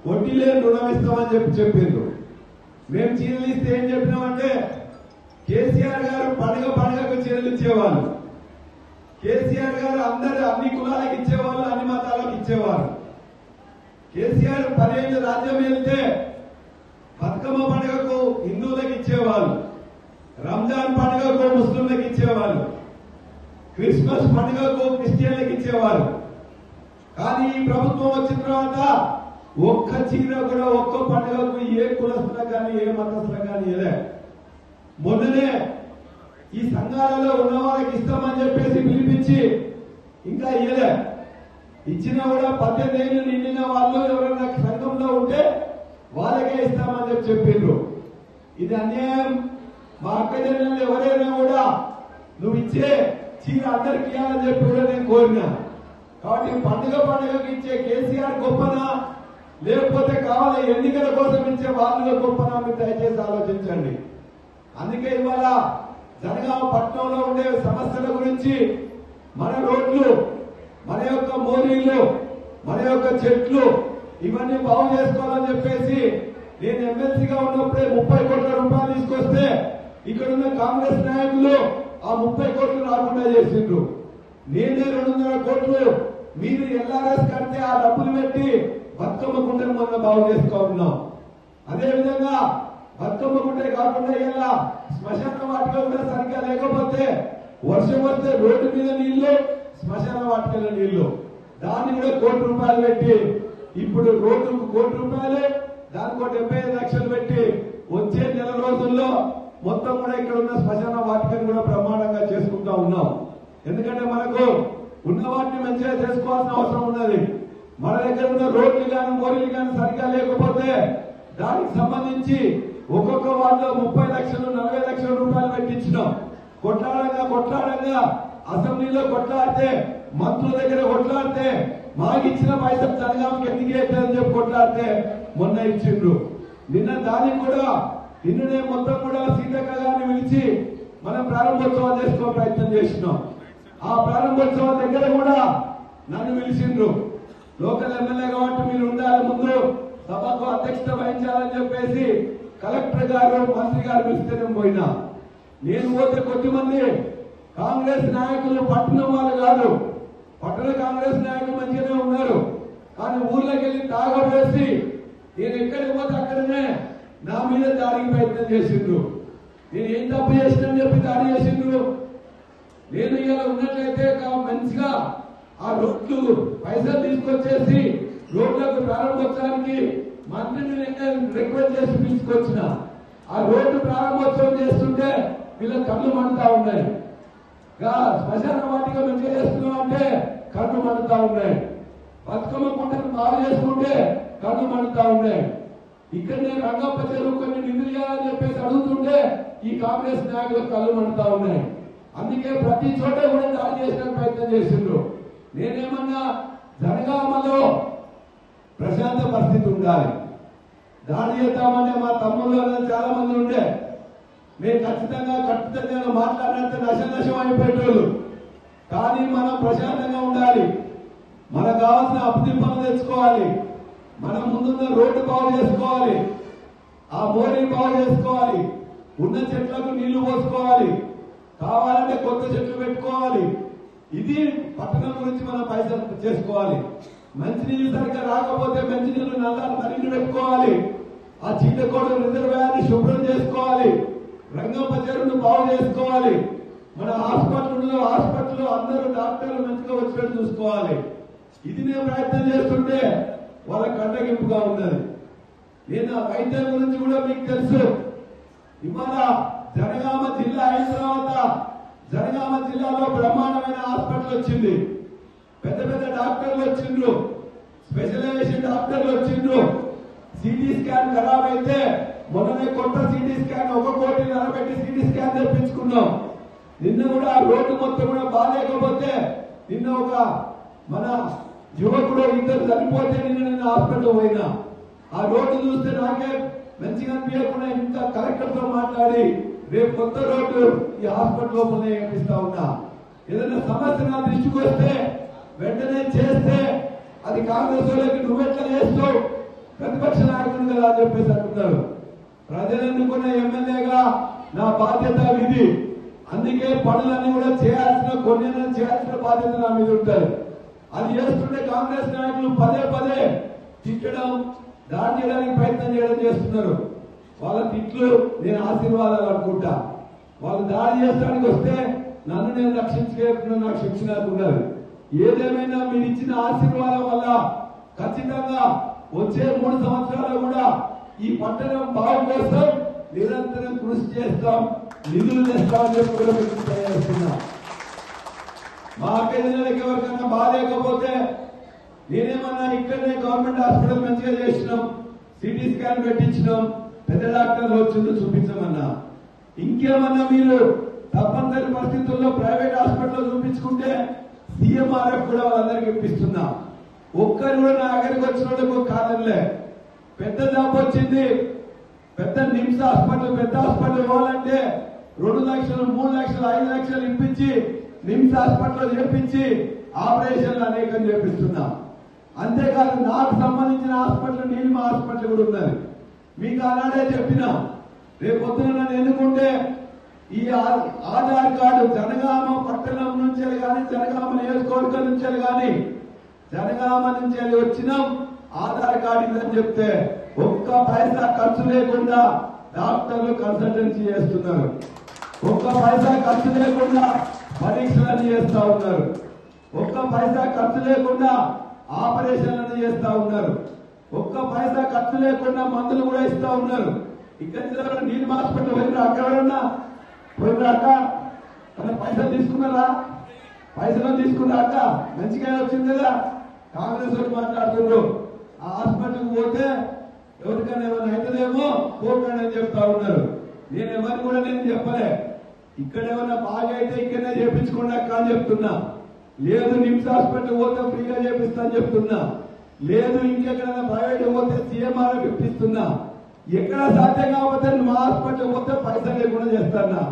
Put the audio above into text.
వడ్డీ లేని రుణం ఇస్తామని చెప్పిండ్రు. మేము చీరలు ఇస్తే ఏం చెప్పినామంటే కేసీఆర్ గారు పండుగకు చీరలు ఇచ్చేవాళ్ళు. కేసీఆర్ గారు అన్ని కులాలకు ఇచ్చేవాళ్ళు, అన్ని మతాలకు ఇచ్చేవారు. కేసీఆర్ 10 ఏళ్ళు రాజ్యం వెళ్తే బతుకమ్మ పండుగకు హిందువులకు ఇచ్చేవాళ్ళు, రంజాన్ పండుగకు ముస్లింలకు ఇచ్చేవాళ్ళు, క్రిస్మస్ పండుగకు క్రిస్టియన్లకు ఇచ్చేవారు. కానీ ఈ ప్రభుత్వం వచ్చిన తర్వాత ఒక్క చీర కూడా ఒక్క పండుగకు ఏ కులస్తులకు కానీ ఏ మతస్థులకు కానీ ఇవ్వలే. మొన్ననే ఈ సంఘాలలో ఉన్న వాళ్ళకి ఇస్తామని చెప్పేసి పిలిపించి ఇంకా ఇవ్వలే. ఇచ్చినా కూడా 18 ఏళ్ళు నిండిన వాళ్ళు ఎవరైనా సంఘంలో ఉంటే వాళ్ళకే ఇస్తామని చెప్పిండ్రు. ఇది అన్యాయం. మా అక్క చెల్లెళ్ళు ఎవరైనా కూడా నువ్వు ఇచ్చే చీర అందరికి ఇవ్వాలని చెప్పి కూడా నేను కోరినా. కాబట్టి పండుగకి ఇచ్చే కేసీఆర్ గొప్పనా లేకపోతే కావాలి ఎన్నికల కోసం ఇచ్చే వాళ్ళు గొప్పనా మీరు దయచేసి ఆలోచించండి. అందుకే ఇవాళ జనగామ పట్టణంలో ఉండే సమస్యల గురించి మన రోడ్లు, మన యొక్క మోరీలు, మన యొక్క చెట్లు ఇవన్నీ బాగు చేసుకోవాలని చెప్పేసి నేను ఎమ్మెల్సీగా ఉన్నప్పుడే 30 కోట్ల రూపాయలు తీసుకొస్తే ఇక్కడ ఉన్న కాంగ్రెస్ నాయకులు ఆ 30 కోట్లు రాకుండా చేసిండ్రు. నేనే 200 కోట్లు మీరు ఎల్ఆర్ఎస్ కడితే ఆ డబ్బులు పెట్టి బతుకమ్మ గుంటను మొన్న బాగు చేసుకోతున్నాం. అదేవిధంగా బతుకమ్మ గుంటే కాకుండా ఇలా శ్మశాన వాటిక కూడా సరిగ్గా లేకపోతే వర్షం వస్తే రోడ్డు మీద నీళ్లు, శ్మశాన వాటికలో నీళ్లు, దాన్ని కూడా 1 కోటి రూపాయలు పెట్టి ఇప్పుడు రోడ్డుకు 1 కోటి రూపాయలు, దానికి 75 లక్షలు పెట్టి వచ్చే నెల రోజుల్లో మొత్తం కూడా ఇక్కడ ఉన్న శ్మశాన వాటికను కూడా బ్రహ్మాండంగా చేసుకుంటా ఉన్నాం. ఎందుకంటే మనకు ఉన్న వాటిని మంచిగా చేసుకోవాల్సిన అవసరం ఉన్నది. మన దగ్గర ఉన్న రోడ్లు కానీ మోరీలు కానీ సరిగ్గా లేకపోతే దానికి సంబంధించి ఒక్కొక్క వార్డులో 30 లక్షలు 40 లక్షల రూపాయలు పెట్టించినాం. కొట్లాడంగా అసెంబ్లీలో కొట్లాడితే, మంత్రుల దగ్గర కొట్లాడితే మాకు ఇచ్చిన పైసలు జనగామకి ఎందుకు వేస్తారని చెప్పి కొట్లాడితే మొన్న ఇచ్చిండ్రు. నిన్న దానికి కూడా నిన్ననే మొత్తం కూడా సీతక్క గారిని పిలిచి మనం ప్రారంభోత్సవం చేసుకో ప్రయత్నం చేసినాం. ఆ ప్రారంభోత్సవం దగ్గర కూడా నన్ను పిలిచిండ్రు. లోకల్ ఎమ్మెల్యే కాబట్టి మీరు ఉండాలి, ముందు సభకు అధ్యక్షత వహించాలని చెప్పేసి కలెక్టర్ గారు మంత్రి గారు పిలిస్తే నేను పోయినా. నేను పోతే కొద్దిమంది కాంగ్రెస్ నాయకులు పట్టణం వాళ్ళు కాదు, పట్టణ కాంగ్రెస్ నాయకులు మంచిగానే ఉన్నారు. కానీ ఊర్లోకి వెళ్ళి తాగబేసి నేను ఎక్కడికి పోతే అక్కడనే నా మీద దాడికి ప్రయత్నం చేసిండ్రు. నేను ఏం తప్పు చేసినని చెప్పి దాడి చేసిండ్రు. నేను ఇలా ఉన్నట్లయితే మంచిగా ఆ రోడ్లు పైసలు తీసుకొచ్చేసి రోడ్లకు ప్రారంభోత్సవానికి మంత్రిని రిక్వెస్ట్ చేసి తీసుకొచ్చిన. ఆ రోడ్డు ప్రారంభోత్సవం చేస్తుంటే వీళ్ళ కళ్ళు మండుతా ఉన్నాయి. శ్మశాన వాటిక మంచిగా చేస్తున్నాం అంటే కళ్ళు మండుతా ఉన్నాయి. బతుకమ్మ గుంటను బాగు చేసుకుంటే కళ్ళు మండుతా ఉన్నాయి. ఇక్కడ నేను రంగప్ప చెరువు కొన్ని నిధులు చేయాలని చెప్పేసి అడుగుతుంటే ఈ కాంగ్రెస్ నాయకులు కళ్ళు మండుతా ఉన్నాయి. అందుకే ప్రతి చోట కూడా దాడి చేసిన ప్రయత్నం చేసిండ్రు. నేనేమన్నా జనగామలో ప్రశాంత పరిస్థితి ఉండాలి, దాడి చేద్దామంటే మా తమ్ముళ్ళు చాలా మంది ఉండే మేము ఖచ్చితంగా మాట్లాడినంత నశం అయిపోయేటోళ్ళు. కానీ మనం ప్రశాంతంగా ఉండాలి, మనకు కావాల్సిన అభివృద్ధి పనులు తెచ్చుకోవాలి, మనం ముందున్న రోడ్డు బాగు చేసుకోవాలి, ఆ మోరీ బాగు చేసుకోవాలి, ఉన్న చెట్లకు నీళ్లు పోసుకోవాలి, కావాలంటే కొత్త చెట్లు పెట్టుకోవాలి. ఇది పట్టణం గురించి మనం పైసలు చేసుకోవాలి. మంచినీళ్ళు సరిగ్గా రాకపోతే మంచినీళ్ళు నల్లాలు మరిన్ని పెట్టుకోవాలి, ఆ చీటకోడు రిజర్వాయర్ని శుభ్రం చేసుకోవాలి, రంగంప చెరువును బాగు చేసుకోవాలి, మన హాస్పిటల్లో అందరూ డాక్టర్లు మంచిగా వచ్చినట్టు చూసుకోవాలి. ఇది నేను ప్రయత్నం చేస్తుంటే వాళ్ళ కంటగింపుగా ఉన్నది. నేను ఆ వైద్యం గురించి కూడా మీకు తెలుసు. ఇవాళ జనగామ జిల్లా అయిన తర్వాత జనగామ జిల్లాలో బ్రహ్మాండమైన హాస్పిటల్ వచ్చింది. పెద్ద పెద్ద డాక్టర్లు వచ్చిండ్రు, స్పెషలైజేషన్ డాక్టర్లు వచ్చిండ్రు. సిటీ స్కాన్ ఖరాబ్ అయితే మొన్ననే కొత్త సిటీ స్కాన్ 1 కోటి పెట్టి సిటీ స్కాన్ తెప్పించుకున్నాం. నిన్న కూడా ఆ రోడ్డు మొత్తం కూడా బాగాలేకపోతే నిన్న ఒక మన యువకుడు 2 చనిపోతే నిన్న హాస్పిటల్ పోయినా. ఆ రోడ్డు చూస్తే నాకే మంచిగా అనిపించకుండా ఇంత కలెక్టర్ తో మాట్లాడి రేపు కొత్త రోడ్డు ఈ హాస్పిటల్ లోపల వేపిస్తా ఉన్నా. ఏదైనా సమస్య నా దృష్టికి వస్తే వెంటనే చేస్తే అది కాంగ్రెస్ వాళ్ళకి నువ్వెట్లా చేస్తావు, ప్రతి కదా అని చెప్పేసి అంటున్నారు. ప్రజలు ఎన్నుకున్న ఎమ్మెల్యేగా నా బాధ్యత ఇది. అందుకే పనులన్నీ కూడా కొన్ని చేయాల్సిన బాధ్యత నా మీద ఉంటుంది. అది చేస్తుంటే కాంగ్రెస్ నాయకులు పదే పదే తిట్టడం, దాడి చేయడానికి ప్రయత్నం చేస్తున్నారు. వాళ్ళ తిట్లు నేను ఆశీర్వాదాలు అనుకుంటా. వాళ్ళు దాడి చేయడానికి వస్తే నన్ను నేను రక్షించుకున్నా, నాకు శిక్ష నాకు ఉన్నది. ఏదేమైనా మీరు ఇచ్చిన ఆశీర్వాదం వల్ల ఖచ్చితంగా వచ్చే 3 సంవత్సరాలు కూడా ఈ పట్టణం బాగు కోసం నిరంతరం కృషి చేస్తాం, నిధులు తెస్తామని చెప్పి కూడా మీకు తెలియజేస్తున్నా. మా అభ్యర్థులకు ఎవరికైనా బాగాలేకపోతే నేనేమన్నా ఇక్కడనే గవర్నమెంట్ హాస్పిటల్ మంచిగా చేసినాం, సిటీ స్కాన్ పెట్టించినాం, పెద్ద డాక్టర్లు వచ్చిందో చూపించమన్నా. ఇంకేమన్నా మీరు తప్పనిసరి పరిస్థితుల్లో ప్రైవేట్ హాస్పిటల్ చూపించుకుంటే సీఎంఆర్ఎఫ్ కూడా వాళ్ళందరికీ ఇప్పిస్తున్నా. ఒక్కరు కూడా నా దగ్గరికి వచ్చిన వాళ్ళకు కాదనిలే. పెద్ద జాబ్ వచ్చింది, పెద్ద నిమ్స్ హాస్పిటల్, పెద్ద హాస్పిటల్ పోవాలంటే 2 లక్షలు, 3 లక్షలు, 5 లక్షలు ఇప్పించి నిమ్స్ హాస్పిటల్ చేపించి ఆపరేషన్లు అనేకం చేపిస్తున్నా. అంతేకాదు నాకు సంబంధించిన హాస్పిటల్ నీలిమ హాస్పిటల్ కూడా ఉన్నది. మీకు ఆనాడే చెప్పినా, రేపు పొద్దున నన్ను ఎన్నుకుంటే ఈ ఆధార్ కార్డు జనగామ పట్టణం నుంచి కానీ, జనగామ నియోజకవర్గం నుంచి కానీ, జనగామ నుంచి వచ్చినాం ఆధార్ కార్డు ఇదని చెప్తే ఒక్క పైసా ఖర్చు లేకుండా డాక్టర్లు కన్సల్టెన్సీ చేస్తున్నారు. ఒక్క పైసా ఖర్చు లేకుండా పరీక్షలను చేస్తా ఉన్నారు. ఒక్క పైసా ఖర్చు లేకుండా ఆపరేషన్లను చేస్తా ఉన్నారు. ఒక్క పైసా ఖర్చు లేకుండా మందులు కూడా ఇస్తా ఉన్నారు. ఇక్కడ నీలిమ హాస్పిటల్ పోయినా అక్కడన్నా పోయినాక పైసలు తీసుకున్నారా? పైసలు తీసుకున్నాక మంచిగా వచ్చింది కదా. కాంగ్రెస్ వాళ్ళు మాట్లాడుతున్నారు ఆ హాస్పిటల్కి పోతే ఎవరికైనా ఏమైనా అవుతుందేమో పోకండి అని చెప్తా ఉన్నారు. నేను ఎవరిని కూడా నేను చెప్పలే. ఇక్కడ ఏమైనా బాగా అయితే ఇక్కడనే చేపించుకున్నాక అని చెప్తున్నా. లేదు నిమ్స్ హాస్పిటల్ పోతే ఫ్రీగా చేపిస్తా అని చెప్తున్నా. లేదు ఇంకెక్కడైనా ప్రైవేట్ పోతే సీఎంఆర్ఎఫ్ ఇప్పిస్తున్నా. ఎక్కడ సాధ్యం కాకపోతే మా హాస్పిటల్ పోతే పైసలు లేకుండా చేస్తానా.